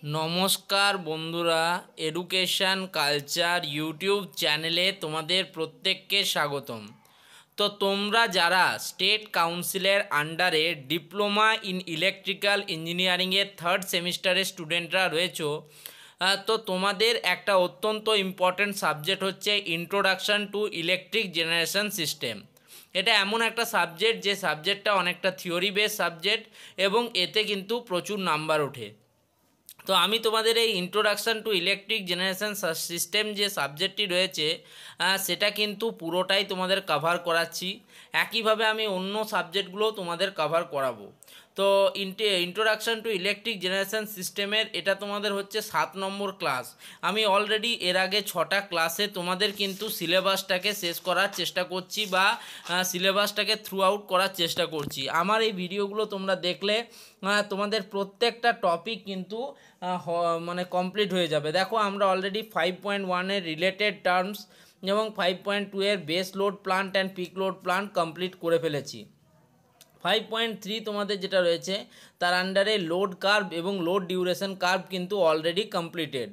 নমস্কার বন্ধুরা, education culture YouTube চ্যানেলে তোমাদের প্রত্যেককে স্বাগতম। তো তোমরা যারা স্টেট কাউন্সিলের আন্ডারে ডিপ্লোমা ইন ইলেকট্রিক্যাল ইঞ্জিনিয়ারিংয়ের থার্ড সেমিস্টারের স্টুডেন্টরা রয়েছো, তো তোমাদের একটা অত্যন্ত ইম্পর্ট্যান্ট সাবজেক্ট হচ্ছে introduction to electric generation system. এটা এমন একটা সাবজেক্ট যে সাবজেক্টটা অনেকটা থিওরি বেস সাবজেক্ট এবং এতে কিন্তু প্রচুর নাম্বার ওঠে। তো আমি তোমাদের এই introduction to electric generation system যে সাবজেক্টটি রয়েছে সেটা কিন্তু পুরোটাই তোমাদের কভার করাচ্ছি। একইভাবে আমি অন্য সাবজেক্টগুলোও তোমাদের কভার করাবো। তো ইন্ট্রোডাকশান টু ইলেকট্রিক জেনারেশন সিস্টেমের এটা তোমাদের হচ্ছে 7 নম্বর ক্লাস। আমি অলরেডি এর আগে 6টা ক্লাসে তোমাদের কিন্তু সিলেবাসটাকে শেষ করার চেষ্টা করছি বা সিলেবাসটাকে থ্রু আউট করার চেষ্টা করছি। আমার এই ভিডিওগুলো তোমরা দেখলে তোমাদের প্রত্যেকটা টপিক কিন্তু মানে কমপ্লিট হয়ে যাবে। দেখো আমরা অলরেডি 5.1-এর রিলেটেড টার্মস এবং 5.2-এর base load plant and peak load plant complete করে ফেলেছি। 5.3 তোমাদের যেটা রয়েছে তার আন্ডারে লোড কার্ভ এবং লোড ডিউরেশন কার্ভ কিন্তু অলরেডি কমপ্লিটেড।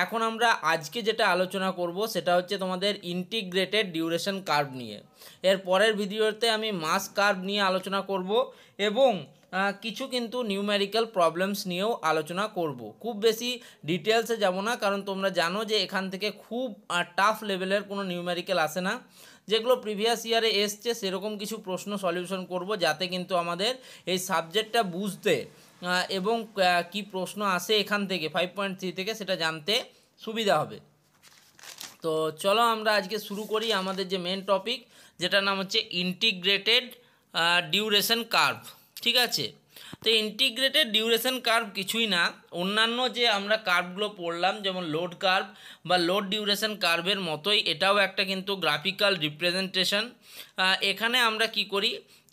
এখন আমরা আজকে যেটা আলোচনা করব সেটা হচ্ছে তোমাদের ইন্টিগ্রেটেড ডিউরেশন কার্ভ নিয়ে। এর পরের ভিডিওতে আমি মাস কার্ভ নিয়ে আলোচনা করব এবং কিছু কিন্তু নিউমেরিক্যাল প্রবলেমস নিয়েও আলোচনা করব। খুব বেশি ডিটেলসে যাব না, কারণ তোমরা জানো যে এখান থেকে খুব টাফ লেভেলের কোনো নিউমেরিক্যাল আসে না। যেগুলো প্রিভিয়াস ইয়ারে এসছে সেরকম কিছু প্রশ্ন সলিউশন করব, যাতে কিন্তু আমাদের এই সাবজেক্টটা বুঝতে এবং কি প্রশ্ন আসে এখান থেকে 5.3 থেকে সেটা জানতে সুবিধা হবে। তো চলো আমরা আজকে শুরু করি আমাদের যে মেন টপিক, যেটার নাম হচ্ছে ইন্টিগ্রেটেড ডিউরেশন কার্ভ। ঠিক আছে, তো ইন্টিগ্রেটেড ডিউরেশন কার্ভ কিছুই না, অন্যান্য যে আমরা কার্ভগুলো পড়লাম যেমন লোড কার্ভ বা লোড ডিউরেশন কার্ভের মতোই এটাও একটা কিন্তু গ্রাফিক্যাল রিপ্রেজেন্টেশন। এখানে আমরা কি করি,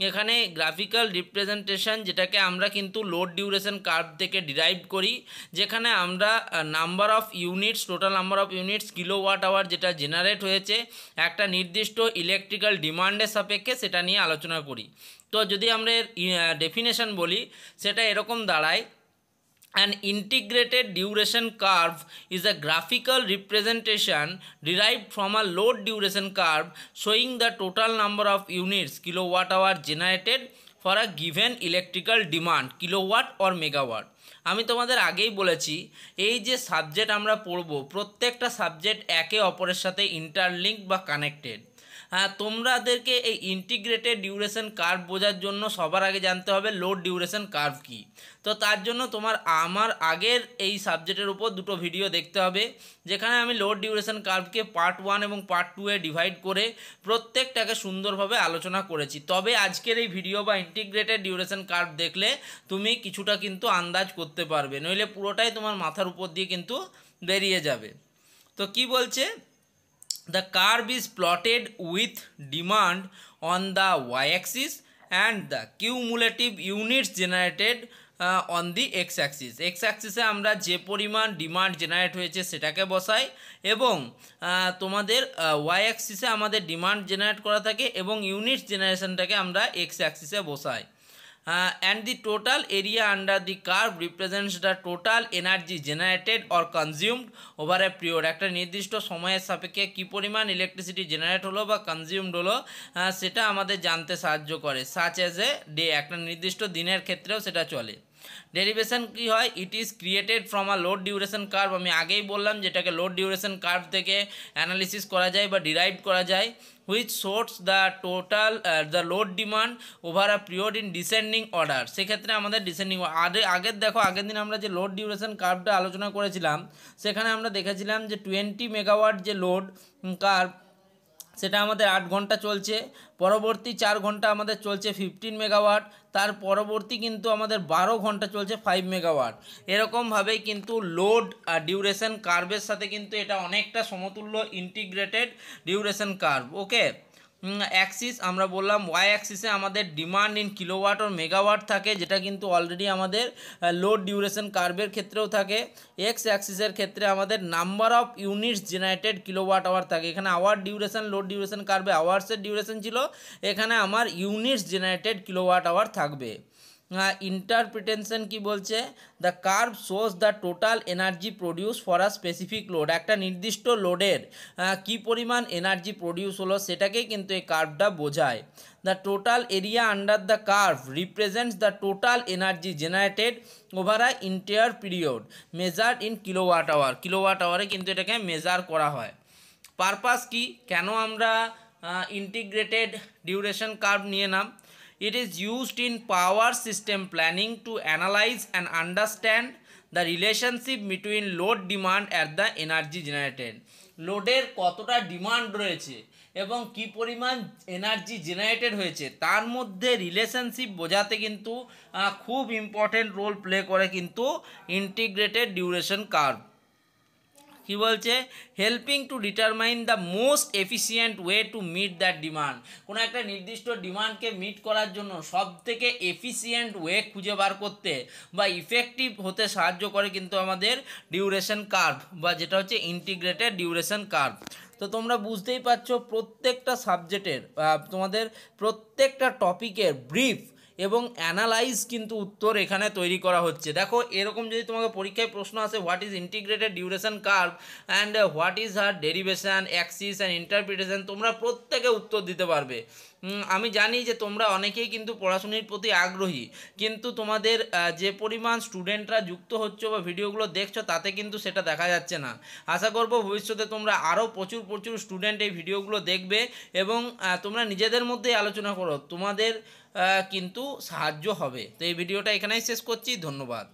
এখানে গ্রাফিক্যাল রিপ্রেজেন্টেশন যেটাকে আমরা কিন্তু লোড ডিউরেশন কার্ভ থেকে ডিরাইভ করি, যেখানে আমরা number of units, total number of units kilowatt hour যেটা জেনারেট হয়েছে একটা নির্দিষ্ট ইলেকট্রিক্যাল ডিমান্ডের সাপেক্ষে সেটা নিয়ে আলোচনা করি। তো যদি আমরা ডেফিনেশন বলি সেটা এরকম দাঁড়ায়, an integrated duration curve is a graphical representation derived from a load duration curve showing the total number of units kilowatt hour generated for a given electrical demand kilowatt or megawatt। আমি তোমাদের আগেই বলেছি এই যে subject আমরা পড়ব প্রত্যেকটা subject একে অপরের সাথে ইন্টারলিঙ্ক বা কানেক্টেড। তোমাদেরকে এই ইন্টিগ্রেটেড ডিউরেশন কার্ভ বোঝার জন্য সবার আগে জানতে হবে লোড ডিউরেশন কার্ভ কী। তো তার জন্য আমার আগের এই সাবজেক্টের উপর দুটো ভিডিও দেখতে হবে, যেখানে আমি লোড ডিউরেশন কার্ভকে পার্ট 1 এবং পার্ট 2-এ ডিভাইড করে প্রত্যেকটাকে সুন্দরভাবে আলোচনা করেছি। তবে আজকের এই ভিডিও বা ইন্টিগ্রেটেড ডিউরেশন কার্ভ দেখলে তুমি কিছুটা কিন্তু আন্দাজ করতে পারবে, নইলে পুরোটাই তোমার মাথার উপর দিয়ে কিন্তু বেরিয়ে যাবে। তো কি বলছে, the curve is plotted with demand on the y-axis and the cumulative units generated on the x-axis। x-axis-এ আমরা যে পরিমাণ ডিমান্ড জেনারেট হয়েছে সেটাকে বসাই এবং তোমাদের y-axis-এ আমাদের ডিমান্ড জেনারেট করা থাকে এবং ইউনিটস জেনারেশনটাকে আমরা x-axis-এ বসাই। And the total area under the curve represents the total energy generated or consumed over a period। একটা নির্দিষ্ট সময়ের সাপেক্ষে কী পরিমাণ ইলেকট্রিসিটি জেনারেট হলো বা কনজিউমড হলো সেটা আমাদের জানতে সাহায্য করে। সাচ অ্যাজ এ ডে, একটা নির্দিষ্ট দিনের ক্ষেত্রেও সেটা চলে। ডেরিভেশন কি হয়, it is created from a load duration curve. আমি আগেই বললাম যেটাকে লোড ডিউরেশন কার্ভ থেকে অ্যানালিসিস করা যায় বা ডিরাইভ করা যায়, which sorts the total the load demand over a period in descending order। সেক্ষেত্রে আমাদের ডিসেন্ডিং আগের দেখো আগের দিন আমরা যে লোড ডিউরেশন কার্ভটা আলোচনা করেছিলাম সেখানে আমরা দেখেছিলাম যে 20 মেগাওয়াট যে লোড কার্ভ সেটা আমাদের 8 ঘন্টা চলছে, পরবর্তী 4 ঘন্টা আমাদের চলছে 15 মেগাওয়াট, তার পরবর্তী কিন্তু আমাদের 12 ঘন্টা চলছে 5 মেগাওয়াট। এরকমভাবেই কিন্তু লোড ডিউরেশন কার্ভের সাথে কিন্তু এটা অনেকটা সমতুল্য integrated duration curve. Okay, axis আমরা বললাম ওয়াই অ্যাক্সিসে আমাদের ডিমান্ড ইন কিলোওয়াট ও মেগাওয়াট থাকে, যেটা কিন্তু অলরেডি আমাদের লোড ডিউরেশন কার্ভের ক্ষেত্রেও থাকে। এক্স অ্যাক্সিসের ক্ষেত্রে আমাদের number of units generated kilowatt hour থাকে। এখানে আওয়ার ডিউরেশন লোড ডিউরেশন কার্ভে আওয়ার্সের ডিউরেশন ছিল, এখানে আমার ইউনিটস জেনারেটেড কিলোওয়াট আওয়ার থাকবে। ইন্টারপ্রিটেশন কি বলছে, the curve shows the total energy produce for a specific load, একটা নির্দিষ্ট লোডের কি পরিমাণ এনার্জি প্রডিউস হলো সেটাকেই কিন্তু এই কার্ভটা বোঝায়। The total area under the curve represents the total energy generated over a entire period measured in kilowatt hour, kilowatt আওয়ারে কিন্তু এটাকে মেজার করা হয়। পারপাস কি, কেন আমরা ইন্টিগ্রেটেড ডিউরেশন কার্ভ নিয়ে নাম? It is used in power system planning to analyze and understand the relationship between load demand and the energy generated. লোডের কতটা ডিমান্ড রয়েছে এবং কি পরিমাণ এনার্জি জেনারেটেড হয়েছে তার মধ্যে রিলেশনশিপ বোঝাতে কিন্তু খুব ইম্পর্টেন্ট রোল প্লে করে কিন্তু ইন্টিগ্রেটেড ডিউরেশন কার্ভ। কি বলছে, helping to determine the most efficient way to meet that demand, কোনো একটা নির্দিষ্ট ডিমান্ডকে মিট করার জন্য সবথেকে এফিসিয়েন্ট ওয়ে খুঁজে বার করতে বা ইফেক্টিভ হতে সাহায্য করে কিন্তু আমাদের ডিউরেশন কার্ভ বা যেটা হচ্ছে ইন্টিগ্রেটেড ডিউরেশন কার্ভ। তো তোমরা বুঝতেই পারছো প্রত্যেকটা সাবজেক্টের তোমাদের প্রত্যেকটা টপিকের ব্রিফ এবং অ্যানালাইজ কিন্তু উত্তর এখানে তৈরি করা হচ্ছে। দেখো এরকম যদি তোমাকে পরীক্ষায় প্রশ্ন আসে, what is integrated duration curve and what is her derivation, Axis and interpretation, তোমরা প্রত্যেকে উত্তর দিতে পারবে। আমি জানি যে তোমরা অনেকেই কিন্তু পড়াশোনার প্রতি আগ্রহী, কিন্তু তোমাদের যে পরিমাণ স্টুডেন্টরা যুক্ত হচ্ছে বা ভিডিওগুলো দেখছো তাতে কিন্তু সেটা দেখা যাচ্ছে না। আশা করব ভবিষ্যতে তোমরা আরও প্রচুর স্টুডেন্ট এই ভিডিওগুলো দেখবে এবং তোমরা নিজেদের মধ্যেই আলোচনা করো, তোমাদের কিন্তু সাহায্য হবে। তো এই ভিডিওটা এখানেই শেষ করছি, ধন্যবাদ।